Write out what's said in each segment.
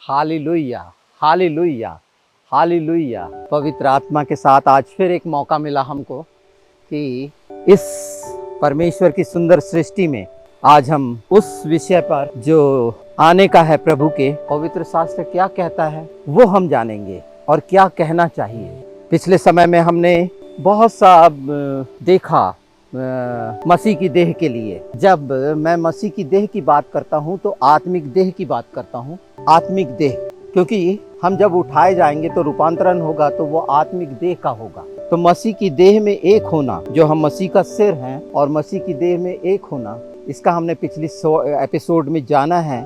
Hallelujah, hallelujah, hallelujah. पवित्र आत्मा के साथ आज फिर एक मौका मिला हमको कि इस परमेश्वर की सुंदर सृष्टि में आज हम उस विषय पर जो आने का है, प्रभु के पवित्र शास्त्र क्या कहता है वो हम जानेंगे और क्या कहना चाहिए। पिछले समय में हमने बहुत सा देखा मसीह की देह के लिए। जब मैं मसीह की देह की बात करता हूँ तो आत्मिक देह की बात करता हूँ। आत्मिक देह, क्योंकि हम जब उठाए जाएंगे तो रूपांतरण होगा तो वो आत्मिक देह का होगा। तो मसीह की देह में एक होना, जो हम मसीह का सिर हैं और मसीह की देह में एक होना, इसका हमने पिछली एपिसोड में जाना है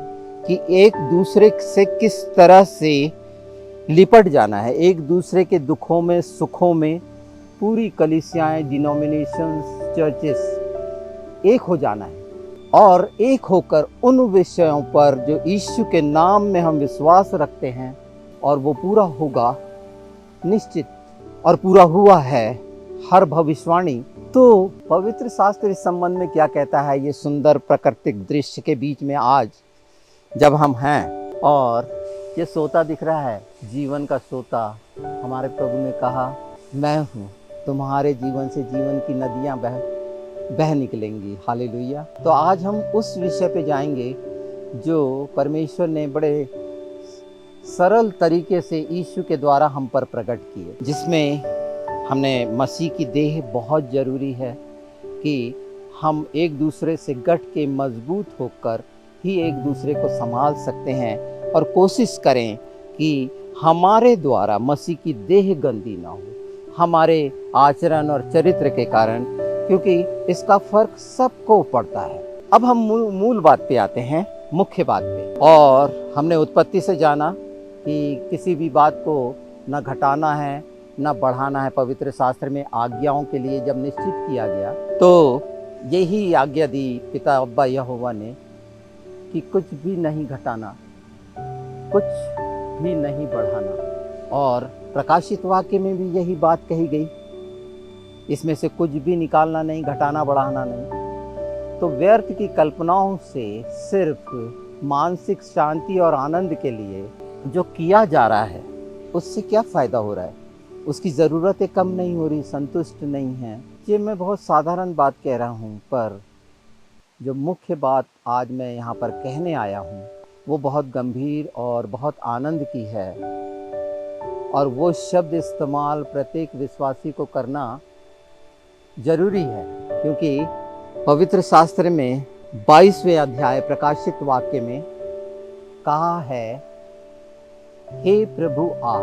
कि एक दूसरे से किस तरह से लिपट जाना है, एक दूसरे के दुखों में सुखों में पूरी कलीसियाएं, डिनोमिनेशंस, चर्चेस एक हो जाना है और एक होकर उन विषयों पर जो यीशु के नाम में हम विश्वास रखते हैं, और वो पूरा होगा निश्चित, और पूरा हुआ है हर भविष्यवाणी। तो पवित्र शास्त्र इस संबंध में क्या कहता है, ये सुंदर प्राकृतिक दृश्य के बीच में आज जब हम हैं और ये सोता दिख रहा है, जीवन का सोता, हमारे प्रभु ने कहा मैं हूँ, तुम्हारे जीवन से जीवन की नदियाँ बह निकलेंगी। हालेलुया। तो आज हम उस विषय पे जाएंगे जो परमेश्वर ने बड़े सरल तरीके से यीशु के द्वारा हम पर प्रकट किए, जिसमें हमने मसीह की देह बहुत ज़रूरी है कि हम एक दूसरे से गठ के मजबूत होकर ही एक दूसरे को संभाल सकते हैं और कोशिश करें कि हमारे द्वारा मसीह की देह गंदी ना हो, हमारे आचरण और चरित्र के कारण, क्योंकि इसका फर्क सबको पड़ता है। अब हम मूल बात पे आते हैं, मुख्य बात पे। और हमने उत्पत्ति से जाना कि किसी भी बात को न घटाना है न बढ़ाना है। पवित्र शास्त्र में आज्ञाओं के लिए जब निश्चित किया गया तो यही आज्ञा दी पिता अब्बा यहोवा ने कि कुछ भी नहीं घटाना, कुछ भी नहीं बढ़ाना। और प्रकाशित वाक्य में भी यही बात कही गई, इसमें से कुछ भी निकालना नहीं, घटाना बढ़ाना नहीं। तो व्यर्थ की कल्पनाओं से सिर्फ मानसिक शांति और आनंद के लिए जो किया जा रहा है उससे क्या फ़ायदा हो रहा है, उसकी ज़रूरतें कम नहीं हो रही, संतुष्ट नहीं है। ये मैं बहुत साधारण बात कह रहा हूँ, पर जो मुख्य बात आज मैं यहाँ पर कहने आया हूँ वो बहुत गंभीर और बहुत आनंद की है। और वो शब्द इस्तेमाल प्रत्येक विश्वासी को करना जरूरी है, क्योंकि पवित्र शास्त्र में 22वें अध्याय प्रकाशित वाक्य में कहा है, हे प्रभु आ।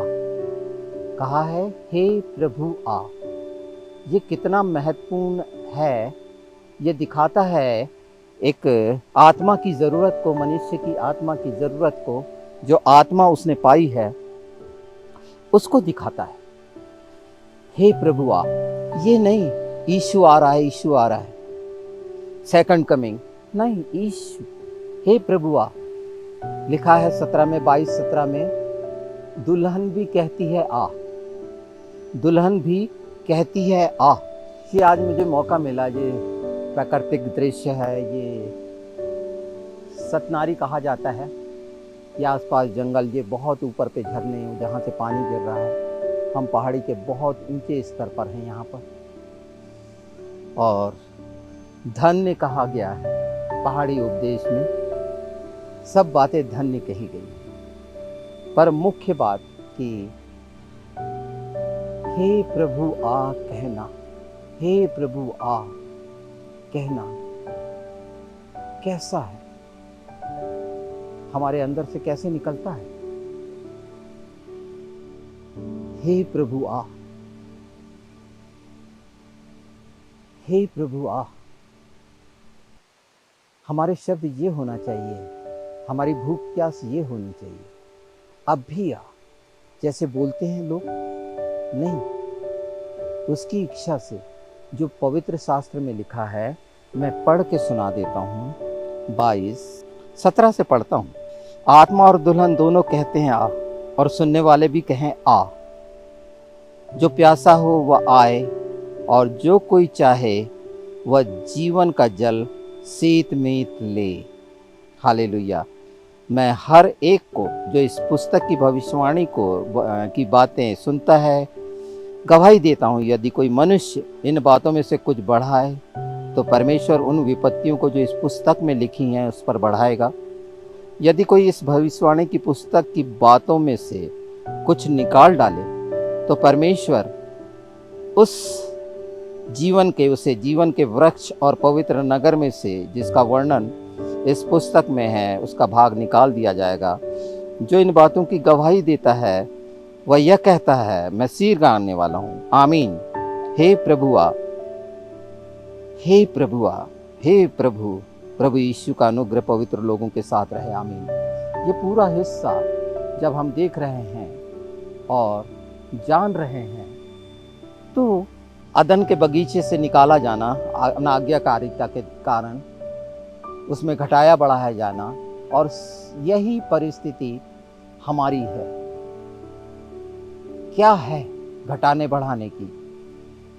कहा है, हे प्रभु आ। ये कितना महत्वपूर्ण है। ये दिखाता है एक आत्मा की ज़रूरत को, मनुष्य की आत्मा की ज़रूरत को, जो आत्मा उसने पाई है उसको दिखाता है। हे प्रभु आ। ये नहीं यीशु आ रहा है, यीशु आ रहा है, सेकंड कमिंग नहीं, यीशु। हे प्रभु आ। लिखा है 17 में, 22-17 में, दुल्हन भी कहती है आ, दुल्हन भी कहती है आ। ये आज मुझे मौका मिला, ये प्राकृतिक दृश्य है, ये सतनारी कहा जाता है, ये आसपास जंगल, ये बहुत ऊपर पे झरने जहाँ से पानी गिर रहा है। हम पहाड़ी के बहुत ऊंचे स्तर पर हैं यहाँ पर, और धन्य कहा गया है पहाड़ी उपदेश में, सब बातें धन्य कही गई। पर मुख्य बात कि हे प्रभु आ कहना, हे प्रभु आ कहना कैसा है, हमारे अंदर से कैसे निकलता है। हे प्रभु आ, हे प्रभु आ। हमारे शब्द ये होना चाहिए, हमारी भूख प्यास ये होनी चाहिए, अब भी आ। जैसे बोलते हैं लोग, नहीं, उसकी इच्छा से, जो पवित्र शास्त्र में लिखा है। मैं पढ़ के सुना देता हूँ, 22-17 से पढ़ता हूँ। आत्मा और दुल्हन दोनों कहते हैं आ, और सुनने वाले भी कहें आ। जो प्यासा हो वह आए, और जो कोई चाहे वह जीवन का जल सेत में ले। हालेलुया। मैं हर एक को जो इस पुस्तक की भविष्यवाणी की बातें सुनता है गवाही देता हूँ, यदि कोई मनुष्य इन बातों में से कुछ बढ़ाए तो परमेश्वर उन विपत्तियों को जो इस पुस्तक में लिखी हैं उस पर बढ़ाएगा। यदि कोई इस भविष्यवाणी की पुस्तक की बातों में से कुछ निकाल डाले तो परमेश्वर उसे जीवन के वृक्ष और पवित्र नगर में से जिसका वर्णन इस पुस्तक में है उसका भाग निकाल दिया जाएगा। जो इन बातों की गवाही देता है वह यह कहता है, मैं सिर गाड़ने वाला हूँ। आमीन। हे प्रभुआ, हे प्रभुआ, हे प्रभु, प्रभु यीशु का अनुग्रह पवित्र लोगों के साथ रहे। आमीन। ये पूरा हिस्सा जब हम देख रहे हैं और जान रहे हैं तो अदन के बगीचे से निकाला जाना, अनाज्ञाकारिता के कारण उसमें घटाया बढ़ाया जाना, और यही परिस्थिति हमारी है। क्या है घटाने बढ़ाने की?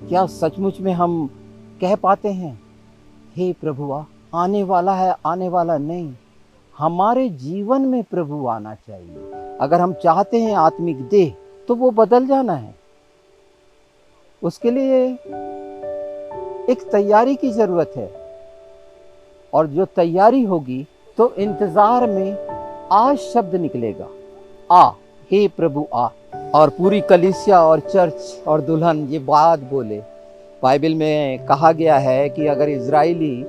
क्या सचमुच में हम कह पाते हैं, हे प्रभुआ आने वाला है, आने वाला नहीं? हमारे जीवन में प्रभु आना चाहिए। अगर हम चाहते हैं आत्मिक देह तो वो बदल जाना है। उसके लिए एक तैयारी की जरूरत है, और जो तैयारी होगी तो इंतजार में आ शब्द निकलेगा, आ, हे प्रभु आ। और पूरी कलीसिया और चर्च और दुल्हन ये बात बोले। बाइबल में कहा गया है कि अगर इजराइली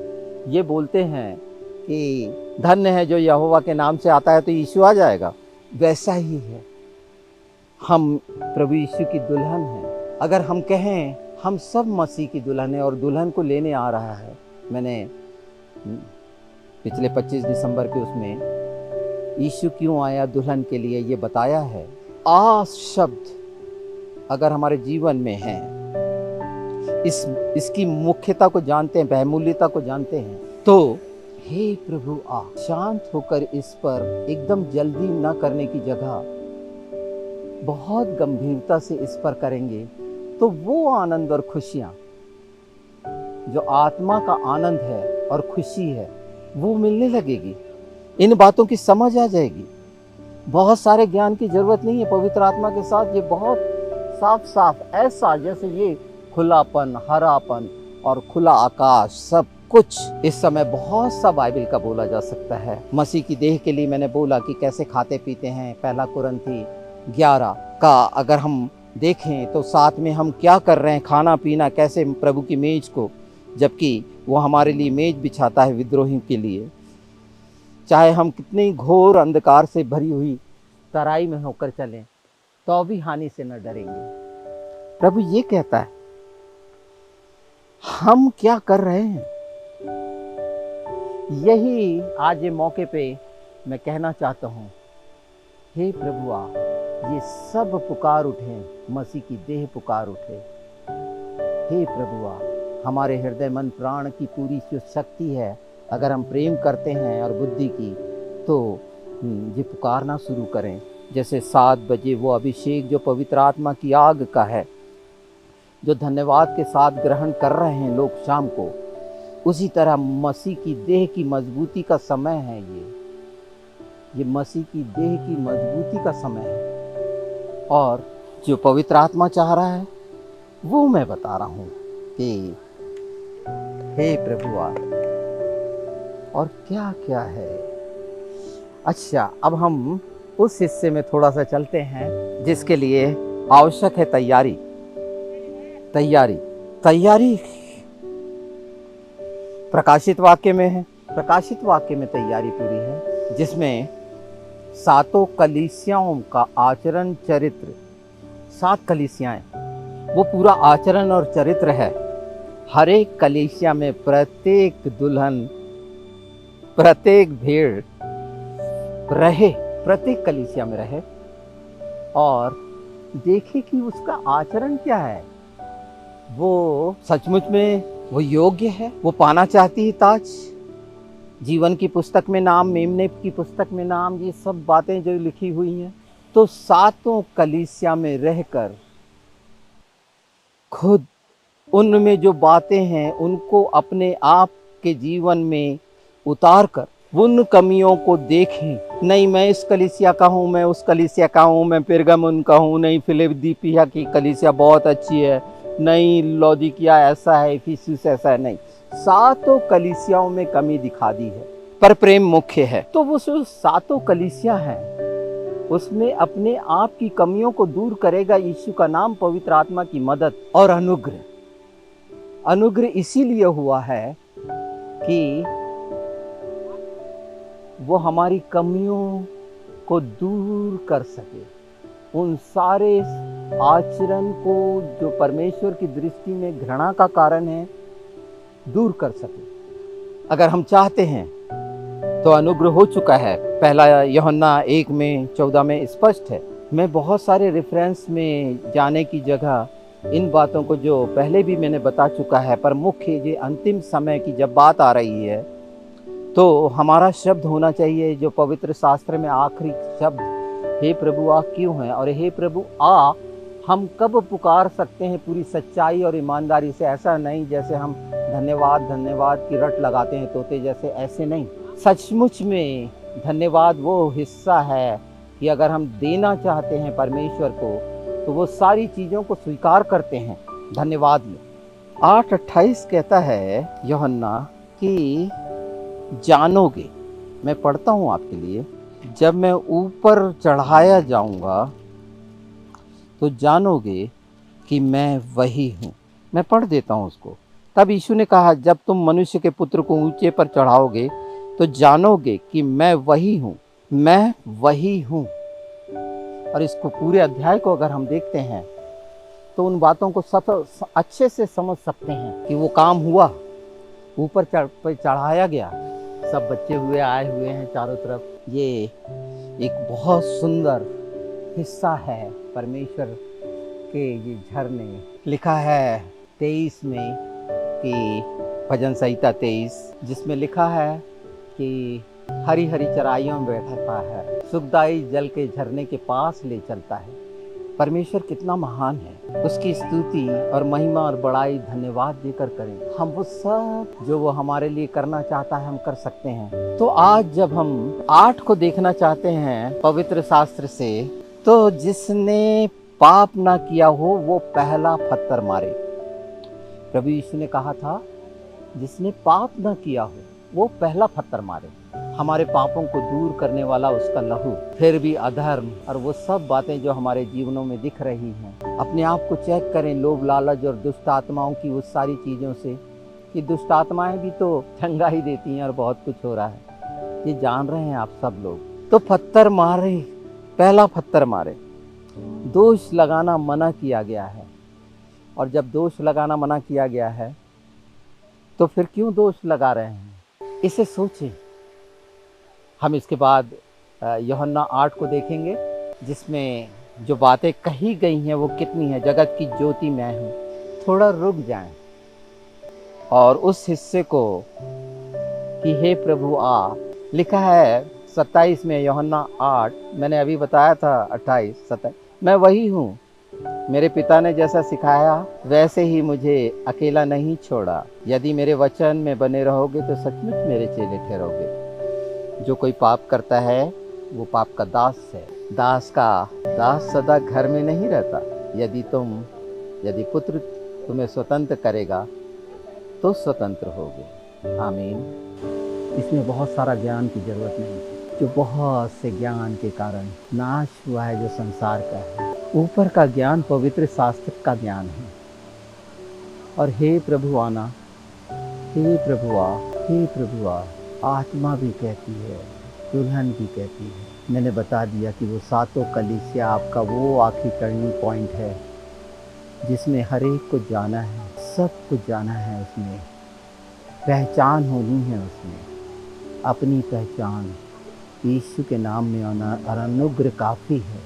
ये बोलते हैं कि धन्य है जो यहोवा के नाम से आता है तो यीशु आ जाएगा, वैसा ही है। हम प्रभु यीशु की दुल्हन हैं। अगर हम कहें हम सब मसीह की दुल्हन है और दुल्हन को लेने आ रहा है, मैंने पिछले 25 दिसंबर के उसमें यीशु क्यों आया दुल्हन के लिए ये बताया है। आ शब्द अगर हमारे जीवन में है, इसकी मुख्यता को जानते हैं, बहुमूल्यता को जानते हैं, तो हे प्रभु आ, शांत होकर इस पर एकदम जल्दी न करने की जगह बहुत गंभीरता से इस पर करेंगे तो वो आनंद और खुशियाँ जो आत्मा का आनंद है और खुशी है वो मिलने लगेगी। इन बातों की समझ आ जाएगी। बहुत सारे ज्ञान की जरूरत नहीं है। पवित्र आत्मा के साथ ये बहुत साफ साफ, ऐसा जैसे ये खुलापन, हरापन और खुला आकाश, सब कुछ इस समय बहुत सा बाइबल का बोला जा सकता है। मसीह की देह के लिए मैंने बोला कि कैसे खाते पीते हैं। पहला कुरिन्थी 11 का अगर हम देखें तो साथ में हम क्या कर रहे हैं, खाना पीना कैसे प्रभु की मेज को, जबकि वो हमारे लिए मेज बिछाता है विद्रोहियों के लिए। चाहे हम कितनी घोर अंधकार से भरी हुई तराई में होकर चलें तो भी हानि से न डरेंगे। प्रभु ये कहता है। हम क्या कर रहे हैं? यही आज ये मौके पे मैं कहना चाहता हूँ, हे प्रभु आ, ये सब पुकार उठे, मसीह की देह पुकार उठे। हे प्रभु आ, हमारे हृदय मन प्राण की पूरी जो शक्ति है, अगर हम प्रेम करते हैं और बुद्धि की, तो ये पुकारना शुरू करें। जैसे 7 बजे वो अभिषेक जो पवित्र आत्मा की आग का है, जो धन्यवाद के साथ ग्रहण कर रहे हैं लोग शाम को, उसी तरह मसीह की देह की मजबूती का समय है। ये मसीह की देह की मजबूती का समय है, और जो पवित्र आत्मा चाह रहा है वो मैं बता रहा हूँ कि हे प्रभु आ, और क्या क्या है। अच्छा, अब हम उस हिस्से में थोड़ा सा चलते हैं जिसके लिए आवश्यक है तैयारी। तैयारी प्रकाशित वाक्य में है। प्रकाशित वाक्य में तैयारी पूरी है, जिसमें 7 कलीसियाओं का आचरण चरित्र, 7 कलीसियाएं, वो पूरा आचरण और चरित्र है। हर एक कलीसिया में प्रत्येक दुल्हन, प्रत्येक भेड़ रहे, प्रत्येक कलीसिया में रहे और देखे कि उसका आचरण क्या है। वो सचमुच में वो योग्य है, वो पाना चाहती है ताज, जीवन की पुस्तक में नाम, मेमने की पुस्तक में नाम, ये सब बातें जो लिखी हुई हैं। तो 7 कलीसिया में रहकर खुद उनमें जो बातें हैं उनको अपने आप के जीवन में उतार कर उन कमियों को देखें। नहीं मैं इस कलीसिया का हूँ, मैं उस कलीसिया का हूँ, मैं पेरगमुन का हूँ, नहीं फिलिप्पिया की कलीसिया बहुत अच्छी है, नहीं लौदीकिया ऐसा है, इफिसुस ऐसा है, नहीं, सातों कलीसियाओं में कमी दिखा दी है, पर प्रेम मुख्य है। तो वो जो सातों कलीसिया हैं उसमें अपने आप की कमियों को दूर करेगा यीशु का नाम, पवित्र आत्मा की मदद और अनुग्रह। अनुग्रह इसीलिए हुआ है कि वो हमारी कमियों को दूर कर सके, उन सारे आचरण को जो परमेश्वर की दृष्टि में घृणा का कारण है दूर कर सके। अगर हम चाहते हैं तो अनुग्रह हो चुका है। पहला यूहन्ना 1:14 में स्पष्ट है। मैं बहुत सारे रेफरेंस में जाने की जगह इन बातों को जो पहले भी मैंने बता चुका है, पर मुख्य ये अंतिम समय की जब बात आ रही है तो हमारा शब्द होना चाहिए जो पवित्र शास्त्र में आखिरी शब्द, हे प्रभु आ क्यों है, और हे प्रभु आ हम कब पुकार सकते हैं पूरी सच्चाई और ईमानदारी से। ऐसा नहीं जैसे हम धन्यवाद धन्यवाद की रट लगाते हैं तोते जैसे, ऐसे नहीं। सचमुच में धन्यवाद वो हिस्सा है कि अगर हम देना चाहते हैं परमेश्वर को तो वो सारी चीज़ों को स्वीकार करते हैं धन्यवाद में। 8:28 कहता है यूहन्ना कि जानोगे, मैं पढ़ता हूँ आपके लिए, जब मैं ऊपर चढ़ाया जाऊंगा तो जानोगे कि मैं वही हूँ। मैं पढ़ देता हूँ उसको। तब यीशु ने कहा, जब तुम मनुष्य के पुत्र को ऊंचे पर चढ़ाओगे तो जानोगे कि मैं वही हूँ, मैं वही हूँ। और इसको पूरे अध्याय को अगर हम देखते हैं तो उन बातों को सब अच्छे से समझ सकते हैं कि वो काम हुआ, ऊपर चढ़ाया गया, सब बच्चे हुए आए हुए हैं चारों तरफ। ये एक बहुत सुंदर हिस्सा है परमेश्वर के ये झरने। लिखा है 23 में कि भजन संहिता 23 जिसमें लिखा है कि हरी हरी चराइयों में बैठता है, सुखदाई जल के झरने के पास ले चलता है। परमेश्वर कितना महान है, उसकी स्तुति और महिमा और बड़ाई धन्यवाद देकर करें। हम वो सब जो वो हमारे लिए करना चाहता है हम कर सकते हैं। तो आज जब हम 8 को देखना चाहते हैं पवित्र शास्त्र से, तो जिसने पाप ना किया हो वो पहला पत्थर मारे। प्रभु यीशु ने कहा था जिसने पाप ना किया हो वो पहला पत्थर मारे। हमारे पापों को दूर करने वाला उसका लहू, फिर भी अधर्म और वो सब बातें जो हमारे जीवनों में दिख रही हैं, अपने आप को चेक करें लोभ लालच और दुष्ट आत्माओं की उस सारी चीज़ों से, कि दुष्ट आत्माएं भी तो ठंगा ही देती हैं और बहुत कुछ हो रहा है, ये जान रहे हैं आप सब लोग। तो पत्थर मारे, पहला पत्थर मारे। दोष लगाना मना किया गया है, और जब दोष लगाना मना किया गया है तो फिर क्यों दोष लगा रहे हैं, इसे सोचें। हम इसके बाद यूहन्ना 8 को देखेंगे जिसमें जो बातें कही गई हैं वो कितनी हैं। जगत की ज्योति मैं हूँ। थोड़ा रुक जाएं और उस हिस्से को कि हे प्रभु आ, लिखा है 27 में यूहन्ना 8, मैंने अभी बताया था 28 27, मैं वही हूँ, मेरे पिता ने जैसा सिखाया वैसे ही मुझे अकेला नहीं छोड़ा। यदि मेरे वचन में बने रहोगे तो सचमुच मेरे चेले ठहरोगे। जो कोई पाप करता है वो पाप का दास है। दास सदा घर में नहीं रहता। यदि पुत्र तुम्हें स्वतंत्र करेगा तो स्वतंत्र होगे। आमीन। इसमें बहुत सारा ज्ञान की जरूरत नहीं है, जो बहुत से ज्ञान के कारण नाश हुआ है जो संसार का है। ऊपर का ज्ञान पवित्र शास्त्र का ज्ञान है। और हे प्रभु आना, हे प्रभु आ, हे प्रभु आ, आत्मा भी कहती है, दुल्हन भी कहती है। मैंने बता दिया कि वो सातों कलीसिया आपका वो आखिरी टर्निंग पॉइंट है जिसमें हर एक को जाना है, सब कुछ जाना है। उसमें पहचान होनी है, उसमें अपनी पहचान यीशु के नाम में आना और अनुग्रह काफ़ी है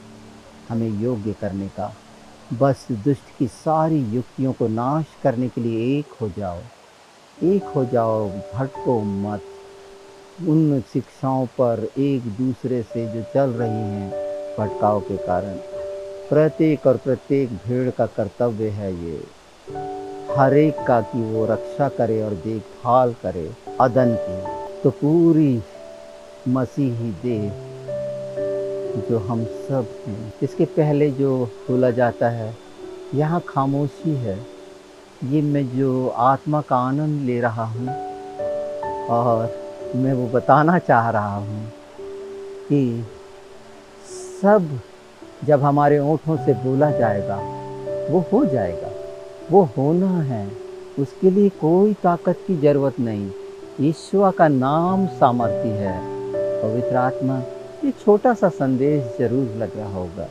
हमें योग्य करने का। बस दुष्ट की सारी युक्तियों को नाश करने के लिए एक हो जाओ, भटको मत उन शिक्षाओं पर एक दूसरे से जो चल रही हैं भटकाव के कारण। प्रत्येक भीड़ का कर्तव्य है ये, हर एक का, कि वो रक्षा करे और देखभाल करे अदन की। तो पूरी मसीही देह जो हम सब हैं। इसके पहले जो बोला जाता है, यहाँ खामोशी है, ये मैं जो आत्मा का आनंद ले रहा हूँ और मैं वो बताना चाह रहा हूँ कि सब जब हमारे ओंठों से बोला जाएगा वो हो जाएगा, वो होना है। उसके लिए कोई ताकत की जरूरत नहीं। ईश्वर का नाम सामर्थ्य है। पवित्र आत्मा, ये छोटा सा संदेश जरूर लग रहा होगा।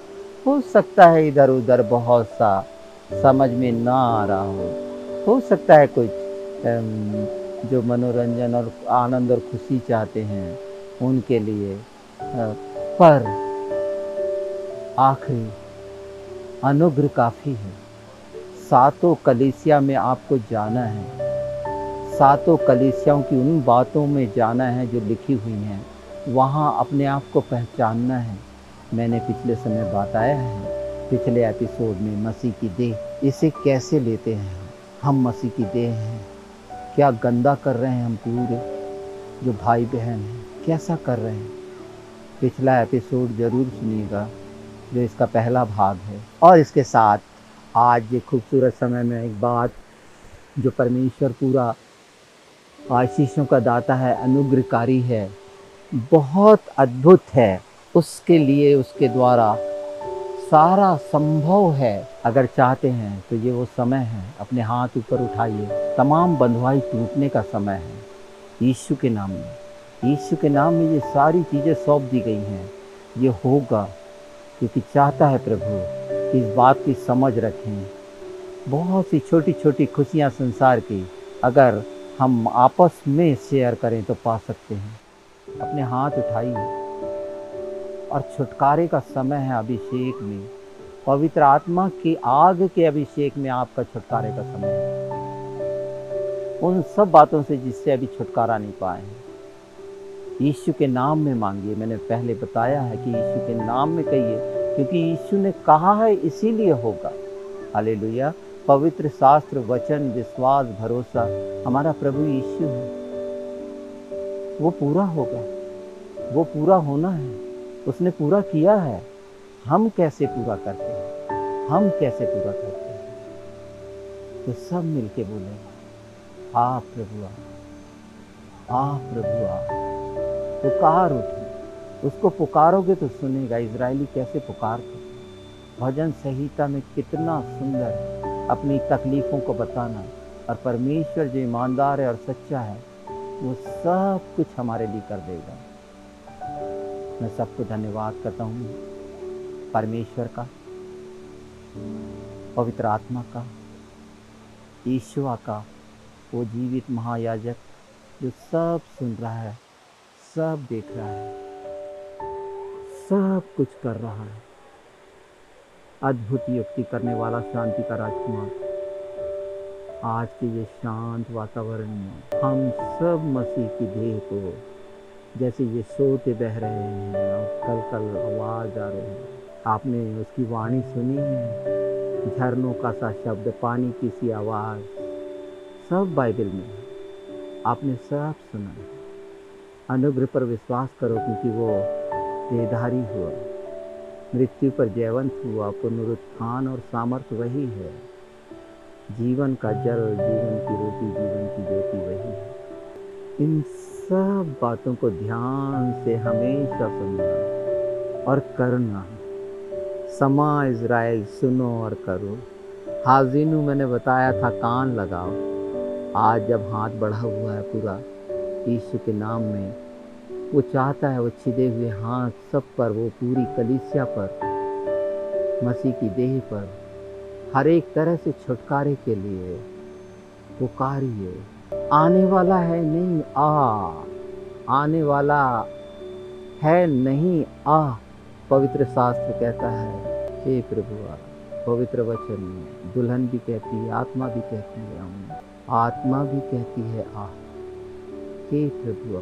हो सकता है इधर उधर बहुत सा समझ में ना आ रहा हो सकता है कुछ जो मनोरंजन और आनंद और खुशी चाहते हैं उनके लिए, पर आखिरी अनुग्रह काफ़ी है। सातों कलीसिया में आपको जाना है, सातों कलीसियाओं की उन बातों में जाना है जो लिखी हुई हैं, वहाँ अपने आप को पहचानना है। मैंने पिछले समय बताया है, पिछले एपिसोड में, मसीह की देह, इसे कैसे लेते हैं हम मसीह की देह हैं। क्या गंदा कर रहे हैं हम पूरे जो भाई बहन हैं, कैसा कर रहे हैं। पिछला एपिसोड ज़रूर सुनिएगा जो इसका पहला भाग है। और इसके साथ आज ये खूबसूरत समय में एक बात, जो परमेश्वर पूरा आशीषों का दाता है, अनुग्रहकारी है, बहुत अद्भुत है, उसके लिए उसके द्वारा सारा संभव है। अगर चाहते हैं तो ये वो समय है, अपने हाथ ऊपर उठाइए। तमाम बंधुआई टूटने का समय है यीशु के नाम में। यीशु के नाम में ये सारी चीज़ें सौंप दी गई हैं। ये होगा क्योंकि चाहता है प्रभु कि इस बात की समझ रखें। बहुत सी छोटी छोटी खुशियाँ संसार की अगर हम आपस में शेयर करें तो पा सकते हैं। अपने हाथ उठाइए और छुटकारे का समय है। अभिषेक में, पवित्र आत्मा की आग के अभिषेक में आपका छुटकारे का समय है। उन सब बातों से जिससे अभी छुटकारा नहीं पाए हैं, यीशु के नाम में मांगिए। मैंने पहले बताया है कि यीशु के नाम में कहिए, क्योंकि यीशु ने कहा है इसीलिए होगा। हालेलुया। पवित्र शास्त्र, वचन, विश्वास, भरोसा हमारा प्रभु यीशु है, वो पूरा होगा, वो पूरा होना है, उसने पूरा किया है। हम कैसे पूरा करते हैं, हम कैसे पूरा करते हैं? तो सब मिलके बोले, आ प्रभु आ, आ प्रभु आ। पुकार उठी, उसको पुकारोगे तो सुनेगा। इजरायली कैसे पुकारते, भजन संहिता में कितना सुंदर अपनी तकलीफ़ों को बताना। और परमेश्वर जो ईमानदार है और सच्चा है, वो सब कुछ हमारे लिए कर देगा। मैं सबको धन्यवाद करता हूँ, परमेश्वर का, पवित्र आत्मा का, ईश्वर का, वो जीवित महायाजक जो सब सुन रहा है, सब देख रहा है, सब कुछ कर रहा है। अद्भुत युक्ति करने वाला, शांति का राजकुमार, आज के ये शांत वातावरण में हम सब मसीह की देह को, जैसे ये सोते बह रहे हैं और कल कल आवाज़ आ रही है, आपने उसकी वाणी सुनी है, झरनों का सा शब्द, पानी की सी आवाज़, सब बाइबल में आपने सब सुना है। अनुग्रह पर विश्वास करो, क्योंकि वो देहधारी हुआ, मृत्यु पर जयवंत हुआ, पुनरुत्थान और सामर्थ्य वही है। जीवन का जल, जीवन की रोटी, जीवन की ज्योति वही है। इन सब बातों को ध्यान से हमेशा सुनना और करना। समा इज़राइल, सुनो और करो। हाजिनु मैंने बताया था, कान लगाओ। आज जब हाथ बढ़ा हुआ है पूरा यीशु के नाम में, वो चाहता है वो छिदे हुए हाथ सब पर, वो पूरी कलीसिया पर, मसीह की देह पर, हर एक तरह से छुटकारे के लिए पुकारिए। आने वाला है नहीं आ, आने वाला है नहीं आ, पवित्र शास्त्र कहता है। हे प्रभु आ, पवित्र वचन में दुल्हन भी कहती है, आत्मा भी कहती है, आत्मा भी कहती है आ। हे प्रभु आ,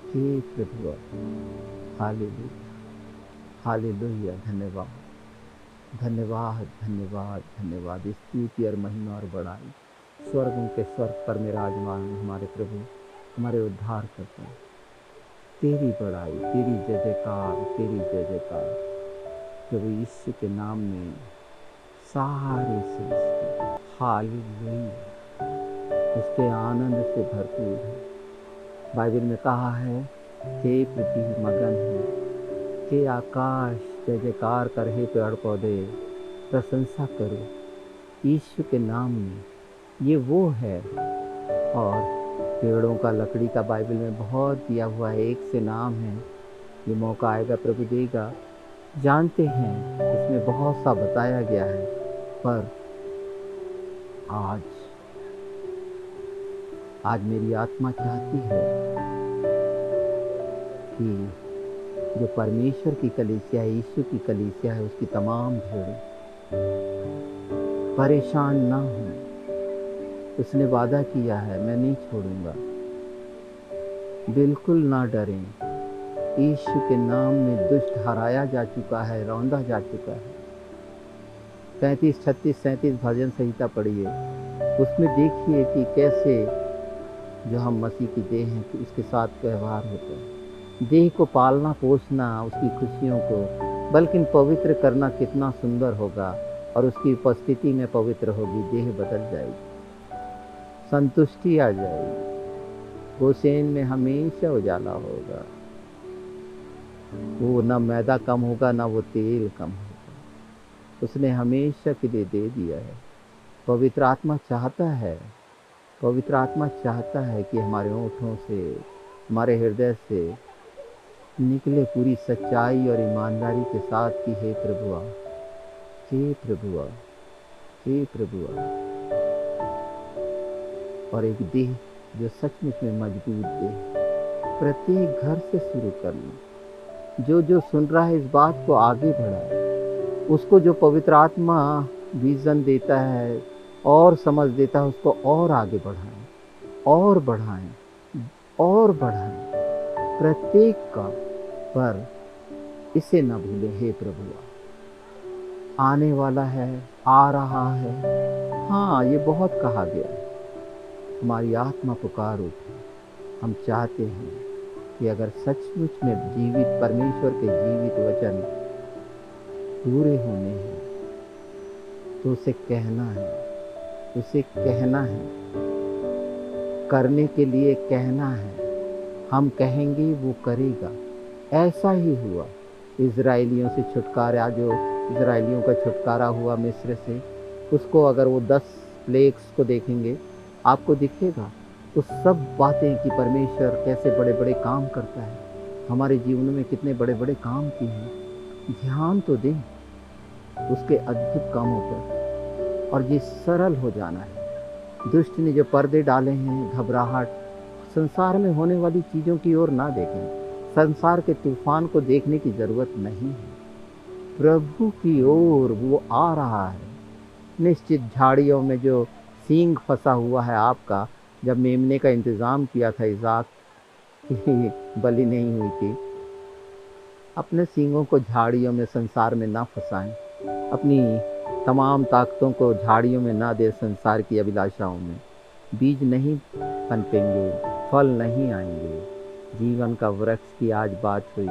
हे प्रभु आ। Hallelujah, hallelujah. धन्यवाद, धन्यवाद, धन्यवाद, धन्यवाद। स्तुति और महिमा और बड़ाई स्वर्गों के स्वर्ग पर में विराजमान हमारे प्रभु, हमारे उद्धार करते हैं। तेरी बड़ाई, तेरी जय जयकार, तेरी जय जयकार। प्रभु यीशु के नाम में सारी सृष्टि हालेलुया उसके आनंद से भरपूर है। बाइबल में कहा है हे पृथ्वी मगन है, हे आकाश जय जयकार कर, हे पेड़ पौधे प्रशंसा करो यीशु के नाम में। ये वो है। और पेड़ों का, लकड़ी का बाइबल में बहुत दिया हुआ है, एक से नाम है। ये मौका आएगा प्रभु देगा, जानते हैं इसमें बहुत सा बताया गया है। पर आज मेरी आत्मा चाहती है कि जो परमेश्वर की कलीसिया है, यीशु की कलीसिया है, उसकी तमाम भीड़ परेशान ना हो। उसने वादा किया है, मैं नहीं छोड़ूंगा। बिल्कुल ना डरें। यीशु के नाम में दुष्ट हराया जा चुका है, रौंदा जा चुका है। 35, 36, 37 भजन संहिता पढ़िए, उसमें देखिए कि कैसे जो हम मसीह की देह हैं कि उसके साथ व्यवहार होता है। देह को पालना पोसना, उसकी खुशियों को बल्कि पवित्र करना कितना सुंदर होगा। और उसकी उपस्थिति में पवित्र होगी, देह बदल जाएगी, संतुष्टि आ जाएगी। गोसेन में हमेशा उजाला होगा। वो ना मैदा कम होगा, ना वो तेल कम होगा। उसने हमेशा के लिए दे दिया है। पवित्र आत्मा चाहता है, पवित्र आत्मा चाहता है कि हमारे होठों से, हमारे हृदय से निकले पूरी सच्चाई और ईमानदारी के साथ कि हे प्रभुआ, हे प्रभुआ, हे प्रभुआ। और एक देह जो सचमुच में मजबूत देह, प्रत्येक घर से शुरू करना। जो सुन रहा है इस बात को आगे बढ़ाए। उसको जो पवित्र आत्मा विजन देता है और समझ देता है, उसको और आगे बढ़ाएं, और बढ़ाएं, और बढ़ाएं प्रत्येक का। पर इसे न भूलें, हे प्रभुआ आने वाला है, आ रहा है। हाँ, ये बहुत कहा गया है। हमारी आत्मा पुकार उठे। हम चाहते हैं कि अगर सचमुच में जीवित परमेश्वर के जीवित वचन पूरे होने हैं तो उसे कहना है, उसे कहना है, करने के लिए कहना है। हम कहेंगे वो करेगा। ऐसा ही हुआ इजराइलियों से छुटकारा, जो इजराइलियों का छुटकारा हुआ मिस्र से, उसको अगर वो 10 प्लेग्स को देखेंगे आपको दिखेगा उस सब बातें कि परमेश्वर कैसे बड़े बड़े काम करता है। हमारे जीवन में कितने बड़े बड़े काम किए हैं। ध्यान तो दें उसके अद्भुत कामों पर। और ये सरल हो जाना है। दुष्ट ने जो पर्दे डाले हैं, घबराहट, संसार में होने वाली चीज़ों की ओर ना देखें। संसार के तूफान को देखने की जरूरत नहीं है। प्रभु की ओर वो आ रहा है। निश्चित झाड़ियों में जो सींग फंसा हुआ है आपका, जब मेमने का इंतज़ाम किया था, इज़ाक की बलि नहीं हुई थी, अपने सींगों को झाड़ियों में, संसार में ना फंसाएं। अपनी तमाम ताकतों को झाड़ियों में ना दे, संसार की अभिलाषाओं में। बीज नहीं पनपेंगे, फल नहीं आएंगे। जीवन का वृक्ष की आज बात हुई,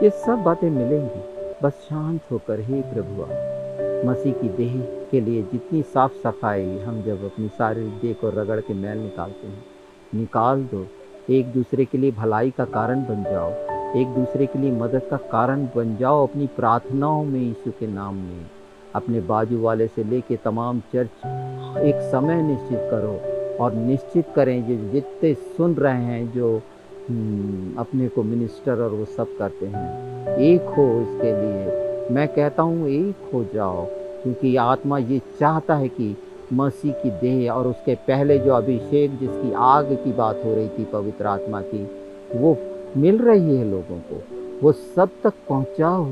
ये सब बातें मिलेंगी। बस शांत होकर, हे प्रभुआ मसीह की देह के लिए जितनी साफ सफाई हम जब अपनी सारी देह को रगड़ के मैल निकालते हैं, निकाल दो। एक दूसरे के लिए भलाई का कारण बन जाओ, एक दूसरे के लिए मदद का कारण बन जाओ। अपनी प्रार्थनाओं में यीशु के नाम में अपने बाजू वाले से लेके तमाम चर्च एक समय निश्चित करो और निश्चित करें जो जितने सुन रहे हैं, जो अपने को मिनिस्टर और वो सब करते हैं, एक हो। इसके लिए मैं कहता हूँ एक हो जाओ, क्योंकि आत्मा ये चाहता है कि मसीह की देह और उसके पहले जो अभिषेक, जिसकी आग की बात हो रही थी पवित्र आत्मा की, वो मिल रही है लोगों को, वो सब तक पहुँचाओ।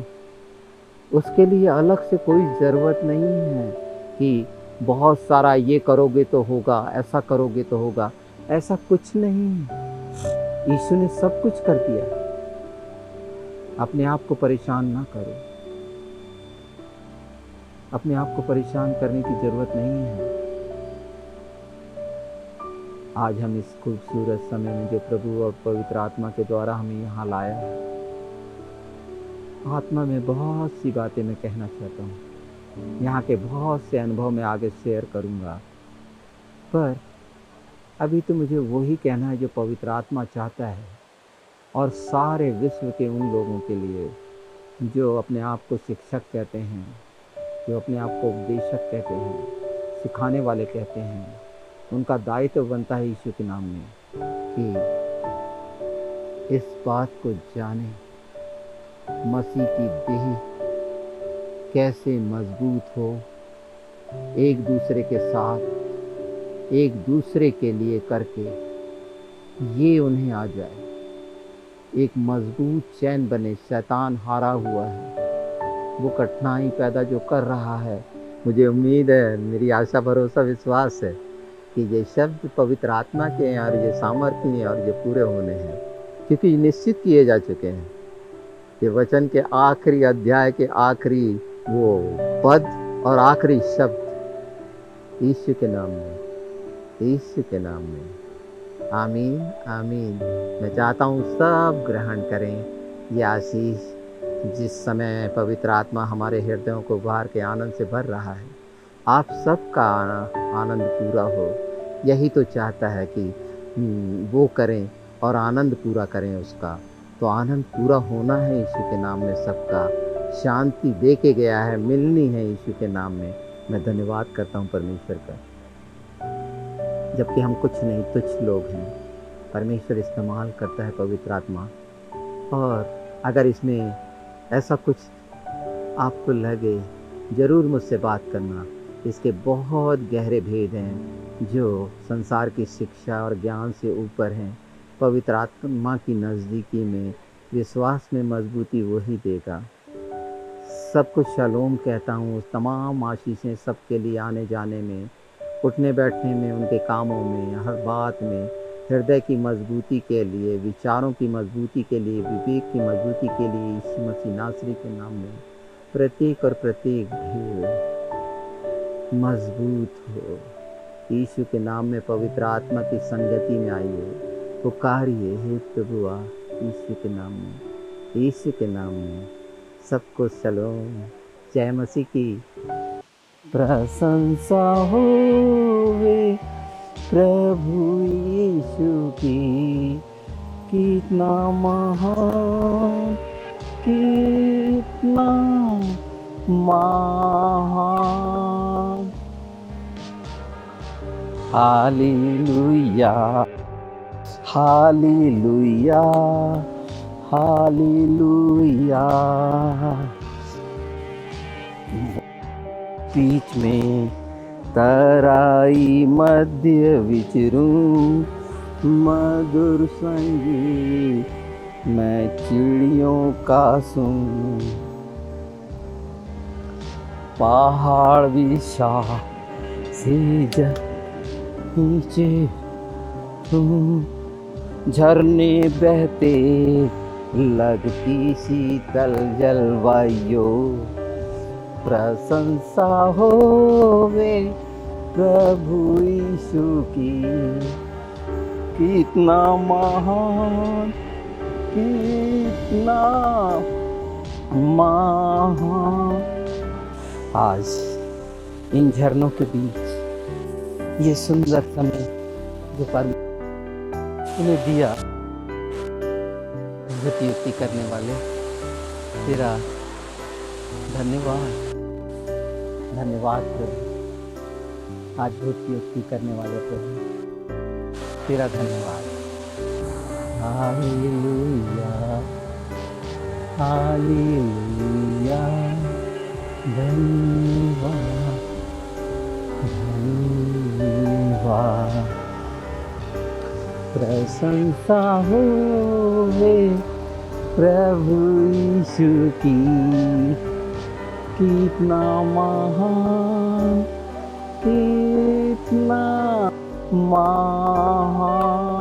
उसके लिए अलग से कोई ज़रूरत नहीं है कि बहुत सारा ये करोगे तो होगा, ऐसा करोगे तो होगा। ऐसा कुछ नहीं। यीशु ने सब कुछ कर दिया। अपने आप को परेशान ना करो। अपने आप को परेशान करने की ज़रूरत नहीं है। आज हम इस खूबसूरत समय में जो प्रभु और पवित्र आत्मा के द्वारा हमें यहाँ लाया है, आत्मा में बहुत सी बातें मैं कहना चाहता हूँ। यहाँ के बहुत से अनुभव मैं आगे शेयर करूँगा, पर अभी तो मुझे वही कहना है जो पवित्र आत्मा चाहता है, और सारे विश्व के उन लोगों के लिए जो अपने आप को शिक्षक कहते हैं, जो अपने आप को उपदेशक कहते हैं, सिखाने वाले कहते हैं, उनका दायित्व बनता है यीशु के नाम में कि इस बात को जाने मसीह की देह कैसे मजबूत हो, एक दूसरे के साथ एक दूसरे के लिए करके ये उन्हें आ जाए, एक मजबूत चैन बने। शैतान हारा हुआ है, वो कठिनाई पैदा जो कर रहा है, मुझे उम्मीद है, मेरी आशा भरोसा विश्वास है कि ये शब्द पवित्र आत्मा के हैं और ये सामर्थ्य हैं और ये पूरे होने हैं, क्योंकि निश्चित किए जा चुके हैं। ये वचन के आखिरी अध्याय के आखिरी वो पद और आखिरी शब्द यीशु के नाम में, यीशु के नाम में। आमीन आमीन। मैं चाहता हूँ सब ग्रहण करें ये आशीष, जिस समय पवित्र आत्मा हमारे हृदयों को उभार के आनंद से भर रहा है। आप सबका आनंद पूरा हो, यही तो चाहता है कि वो करें और आनंद पूरा करें उसका। तो आनंद पूरा होना है यीशु के नाम में, सबका शांति दे के गया है, मिलनी है यीशु के नाम में। मैं धन्यवाद करता हूँ परमेश्वर का, जबकि हम कुछ नहीं, तुच्छ लोग हैं, परमेश्वर इस्तेमाल करता है पवित्र आत्मा। और अगर इसमें ऐसा कुछ आपको लगे, ज़रूर मुझसे बात करना। इसके बहुत गहरे भेद हैं जो संसार की शिक्षा और ज्ञान से ऊपर हैं। पवित्र आत्मा की नज़दीकी में, विश्वास में मजबूती वही देगा। सबको शलोम कहता हूँ। तमाम आशीषें सबके लिए आने जाने में, उठने बैठने में, उनके कामों में, हर बात में, हृदय की मजबूती के लिए, विचारों की मजबूती के लिए, विवेक की मजबूती के लिए यीशु मसीह नासरी के नाम में प्रत्येक और प्रत्येक भीड़ मजबूत हो। यीशु के नाम में पवित्र आत्मा की संगति में आइए, पुकारिए, हे प्रभुआ, यीशु के नाम में, यीशु के नाम में। सबको सलोम, जय मसीह की। प्रशंसा होवे प्रभु यीशु की, कितना महान, कितना महान। Hallelujah, hallelujah, hallelujah. बीच में तराई मध्य विचरूं, मधुर संगीत मैं चिड़ियों का सुनूं। पहाड़ विशाल से नीचे झरने बहते, लगती शीतल जलवायु। प्रशंसा होवे प्रभु यीशु की, कितना महान, कितना महान। आज इन झरनों के बीच ये सुंदर समय जो परमेश्वर ने दिया, युक्ति करने वाले तेरा धन्यवाद, धन्यवाद प्रभु। आज युक्ति करने वाले प्रभु तेरा धन्यवाद। हालेलुया, हालेलुया, धन्यवाद, धन्यवाद। प्रशंसा होवे प्रभु यीशु की, कितना महान, कितना महान।